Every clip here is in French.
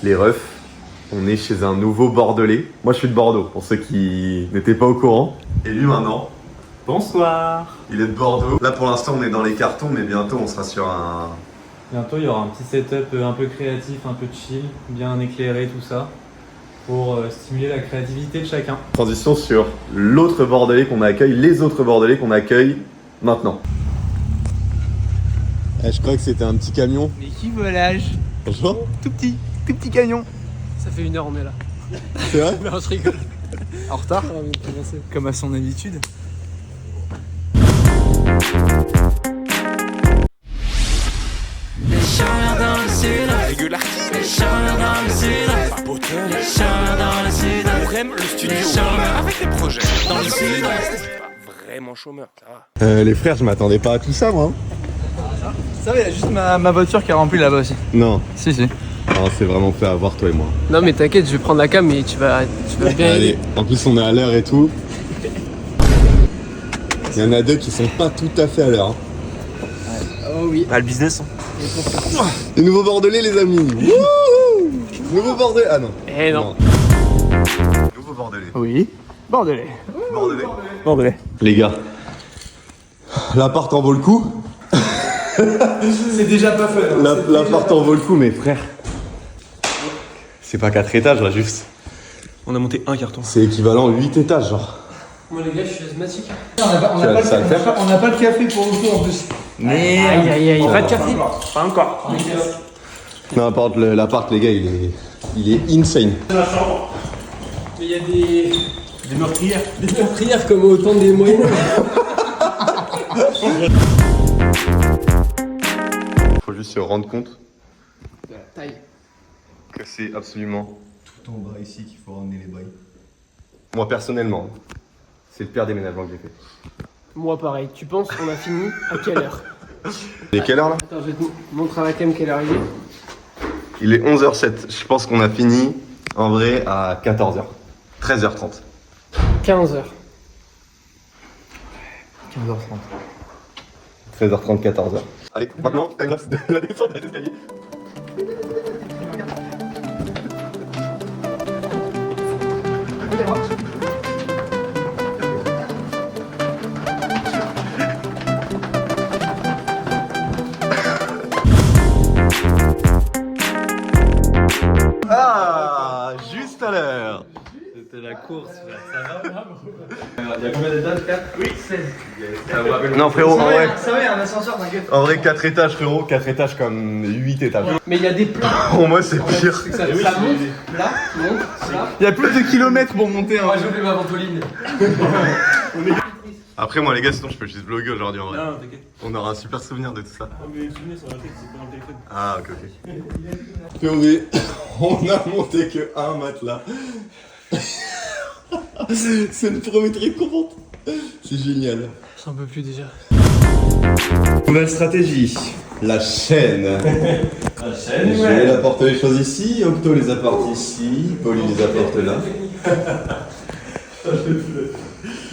Les refs, on est chez un nouveau Bordelais. Moi je suis de Bordeaux, pour ceux qui n'étaient pas au courant. Et lui maintenant, Bonsoir. il est de Bordeaux. Là pour l'instant on est dans les cartons, mais bientôt on sera sur un... Bientôt il y aura un petit setup un peu créatif, un peu chill, bien éclairé tout ça, pour stimuler la créativité de chacun. Transition sur l'autre Bordelais qu'on accueille, les autres Bordelais qu'on accueille maintenant. Je crois que c'était un petit camion. Mais qui volage? Bonjour. Tout petit camion. Ça fait 1 heure on est là. C'est vrai? Non, je rigole. En retard? Comme à son habitude. Les chômeurs dans le sud, les chômeurs dans le sud, les chômeurs dans le sud, On aime le studio les chômeurs avec les projets. dans le sud. Vraiment chômeur, ça va. Les frères, je m'attendais pas à tout ça moi. Ça va, il y a juste ma voiture qui est remplie là-bas aussi. Non, Si. non c'est vraiment fait avoir toi et moi. Non mais t'inquiète, je vais prendre la cam et tu vas bien Allez, aider. en plus on est à l'heure et tout. Il y en a deux qui sont pas tout à fait à l'heure. Oh oui. Bah, le business. Les nouveaux Bordelais les amis. Wouhou. Nouveau Bordelais. Ah non. Eh non. Nouveau Bordelais. Oui. Bordelais. Bordelais. Les gars, l'appart en vaut le coup. C'est déjà pas fun. L'appart en vaut le coup, mes frères. C'est pas 4 étages là, juste. On a monté un carton. C'est équivalent 8 étages, genre. Moi les gars, je suis asthmatique. On n'a pas de café pour le coup en plus. Aïe aïe aïe. Pas de café. Pas encore. N'importe l'appart, les gars, il est insane. Mais il y a des meurtrières. Des meurtrières comme au temps des moyens. Faut juste se rendre compte De la taille. que c'est absolument Tout en bas ici qu'il faut ramener les bails. moi personnellement. C'est le pire déménagement que j'ai fait. Moi pareil. Tu penses qu'on a fini à quelle heure? Il est quelle heure là? Attends, je vais te montrer à la cam quelle heure il est. Il est 11h07. Je pense qu'on a fini en vrai à 14h. 13h30. 15h. 13h30, 14h. Allez, maintenant, la descente à l'escalier. Ah, juste à l'heure. C'était la course, frère. Ça va? Il y a combien d'étages? 4? Oui, 16. Non frérot, en vrai, Ça va, il y a un ascenseur, t'inquiète. en vrai 4 étages frérot, 4 étages comme 8 étages. Mais il y a des plans. Pour moi c'est pire. Ça monte, là, monte, là. Il y a plus de kilomètres pour monter. Moi j'ai oublié ma ventoline. Après moi les gars sinon je peux juste vlogger aujourd'hui en vrai. Non, t'inquiète. On aura un super souvenir de tout ça. Mais les souvenirs sur la tête, c'est pas dans le téléphone. Ah ok. POV, on a monté que un matelas. C'est le premier truc qu'on monte. C'est génial. J'en peux plus déjà. Nouvelle stratégie. La chaîne. La chaîne, Je vais apporter les choses ici, Octo les apporte ici, Pauline les apporte là.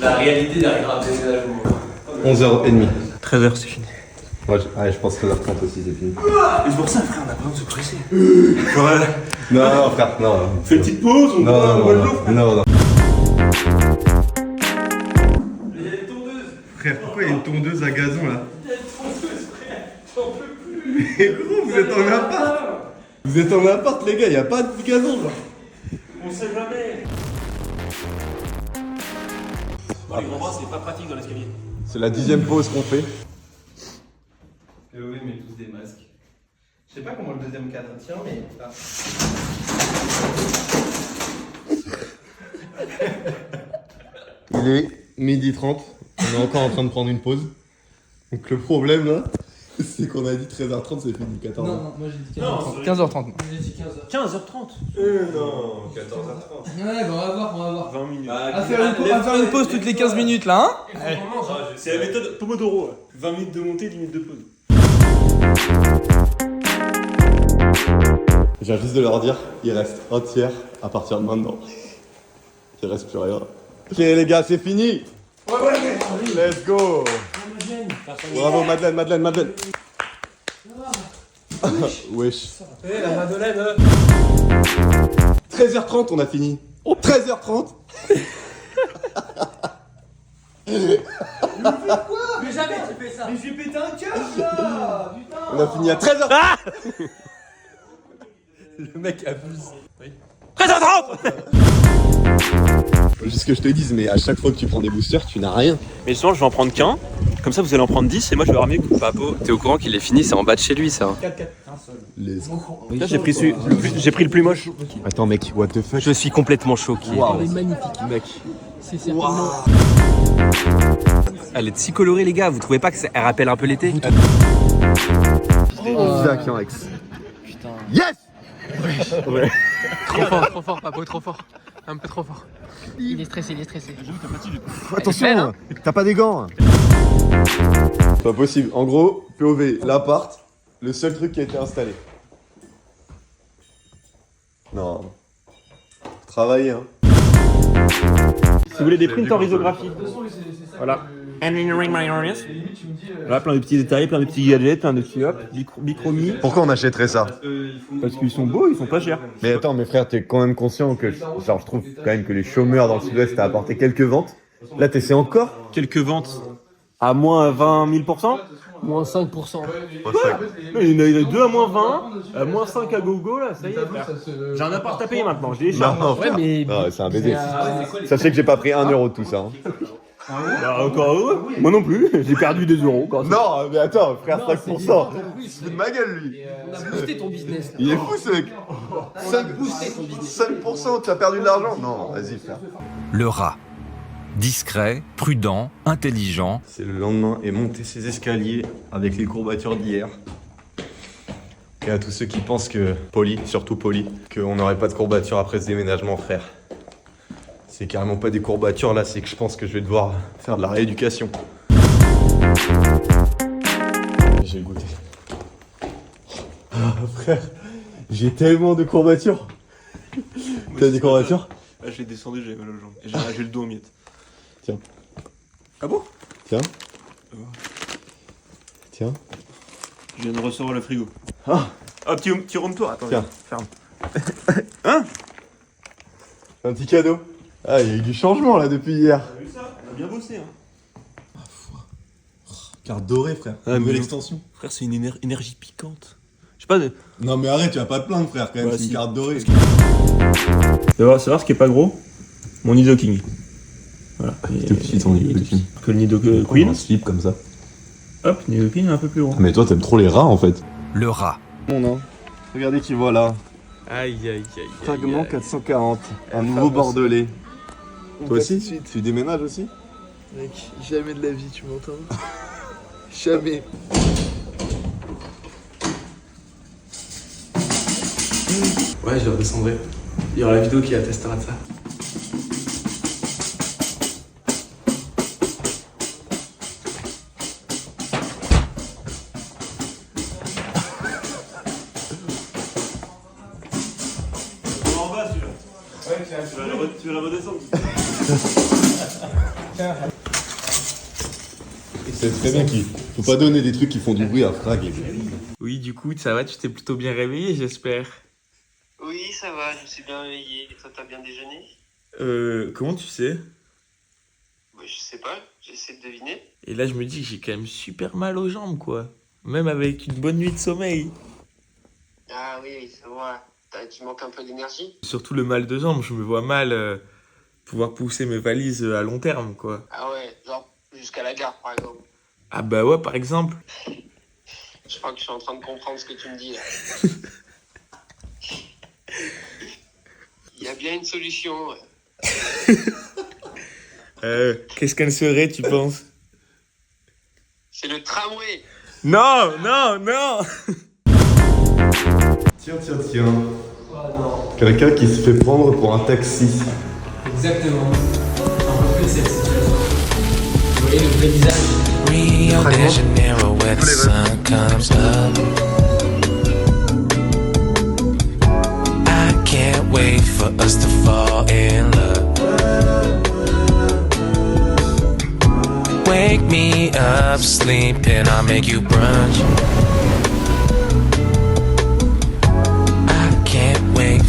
La réalité derrière un déménagement. 11h30. 13h, c'est fini. Moi je pense que 13h30 aussi c'est fini. Et c'est pour ça, frère, on a pas besoin de se presser. Voilà. Non frère, non. Fais une petite pause, on Non, voit le non, jour. non, non. Il y a une tondeuse. Frère, pourquoi il y a une tondeuse à gazon là? Il y a une tondeuse, frère. J'en peux plus. Mais gros, vous êtes en appart. Vous êtes en appart les gars, y a pas de gazon là. On sait jamais. Dans les grands bras, c'est pas pratique dans l'escalier. C'est la 10e pause qu'on fait. Oui, mais tous des masques. Je sais pas comment le deuxième cadre tient, mais. Ah. Il est 12h30, on est encore en train de prendre une pause. Donc le problème là, c'est qu'on a dit 13h30, c'est fini 14h. Non, moi j'ai dit Non, 15h30. J'ai dit 15h. 15h30. Non, 14h30. Ouais, bah, on va voir. 20 minutes. À faire une pause toutes les 15 minutes là, hein? Allez. C'est la méthode Pomodoro. 20 minutes de montée, 10 minutes de pause. Je viens juste de leur dire, il reste un tiers à partir de maintenant. Il reste plus rien. Ok les gars, c'est fini. Let's go. Bravo Madeleine. Wesh. Eh, la Madeleine 13h30, on a fini. 13h30. Mais jamais tu fais ça. Mais j'ai pété un câble là. Putain. On a fini à 13h30. Le mec abuse. Juste que je te dise, mais à chaque fois que tu prends des boosters, tu n'as rien. Mais justement, je vais en prendre qu'un. Comme ça, vous allez en prendre 10 et moi, je vais ramener. Papo, t'es au courant qu'il est fini, c'est en bas de chez lui ça. Les... Là, j'ai pris le plus moche. Attends mec, what the fuck. Je suis complètement choqué. Elle est magnifique, mec. C'est certainement. Elle est si colorée, les gars. Vous trouvez pas qu'elle rappelle un peu l'été? Isaac en ex. Putain. Yes. Ouais. Trop fort, Papo, trop fort. Un peu trop fort. Il est stressé. Attention, t'as pas des gants. C'est pas possible. En gros, POV, l'appart, le seul truc qui a été installé. Non. Travailler, hein. Si vous voulez des prints en risographie. Voilà. Voilà, plein de petits détails, plein de petits gadgets, plein de petits hop, bichromie. Pourquoi on achèterait ça? Parce qu'ils sont beaux, ils sont pas chers. Mais attends, mes frères, t'es quand même conscient que, genre, je trouve quand même que les chômeurs dans le sud-ouest t'as apporté quelques ventes. Là, t'essaies encore? Quelques ventes à moins 20 000%. Moins 5%. Il y en a deux à moins 20, à moins 5 à gogo là, ça y est. J'ai un appart à payer maintenant, je décharge. Non, Ouais, mais. non, c'est un baiser. Sachez que j'ai pas pris 1 euro de tout ça. Hein. Bah, encore heureux. Moi non plus, j'ai perdu des euros. Non, mais attends, frère, Non, 5%. c'est bizarre. Il se fout de ma gueule, lui. On a boosté ton business là. Il est fou, ce mec. On a boosté ton business. 5%, tu as perdu de l'argent? Non, vas-y, frère. Le rat. Discret, prudent, intelligent. C'est le lendemain et monter ces escaliers avec les courbatures d'hier. Et à tous ceux qui pensent que, surtout poli, qu'on n'aurait pas de courbatures après ce déménagement, frère. C'est carrément pas des courbatures là, c'est que je pense que je vais devoir faire de la rééducation. J'ai goûté. Ah, frère, j'ai tellement de courbatures. T'as des courbatures? Là, je l'ai descendu, j'avais mal aux jambes. Et j'ai le dos en miettes. Tiens. Ah bon? Tiens. Tiens. Je viens de recevoir le frigo. Ah. Ah, petit room tour. Attends, Tiens. ferme. Un petit cadeau. Ah, il y a eu du changement là depuis hier. T'as vu ça? On a bien bossé, hein. Carte dorée, frère. Ah, Nouvelle mais- extension. Frère, c'est une énergie piquante. Je sais pas, Non, mais arrête, tu vas pas te plaindre, frère, quand même. Ouais, c'est une si. carte dorée. savoir ce qui est pas gros. Mon Nido King. Voilà. Tout petit ton Nido King. Que le Nido Queen. Un slip comme ça. Hop, Nido King est un peu plus gros. Mais toi, t'aimes trop les rats en fait. Le rat. Mon nom. Regardez qui voilà. Aïe. Fragment 440. Un nouveau bordelais. Toi aussi? Tu déménages aussi? Mec, jamais de la vie, tu m'entends? Jamais. Ouais, je le redescendrai. Il y aura la vidéo qui attestera de ça. En bas, celui-là. Ouais, tu vas la redescendre. C'est très bien qu'il faut pas donner des trucs qui font du bruit à Frag. Oui, du coup, ça va, tu t'es plutôt bien réveillé, j'espère. Oui, ça va, je me suis bien réveillé. Et toi, t'as bien déjeuné? Comment tu sais? Bah, je sais pas, j'essaie de deviner. Et là, je me dis que j'ai quand même super mal aux jambes, quoi. Même avec une bonne nuit de sommeil. Ah oui, ça va. Tu manques un peu d'énergie? Surtout le mal de jambes, je me vois mal pouvoir pousser mes valises à long terme, quoi. Ah ouais, genre jusqu'à la gare, par exemple. Ah bah ouais, par exemple. Je crois que je suis en train de comprendre ce que tu me dis, là. Il y a bien une solution. Qu'est-ce qu'elle serait, tu penses? C'est le tramway. Non. Tiens. Quelqu'un qui se fait prendre pour un taxi. Exactement. Un peu plus cette situation. Vous voyez le vrai visage. Rio de Janeiro where the sun comes up. I can't wait for us to fall in love. Wake me up sleeping, I'll make you brunch.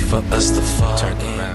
for us to fall in.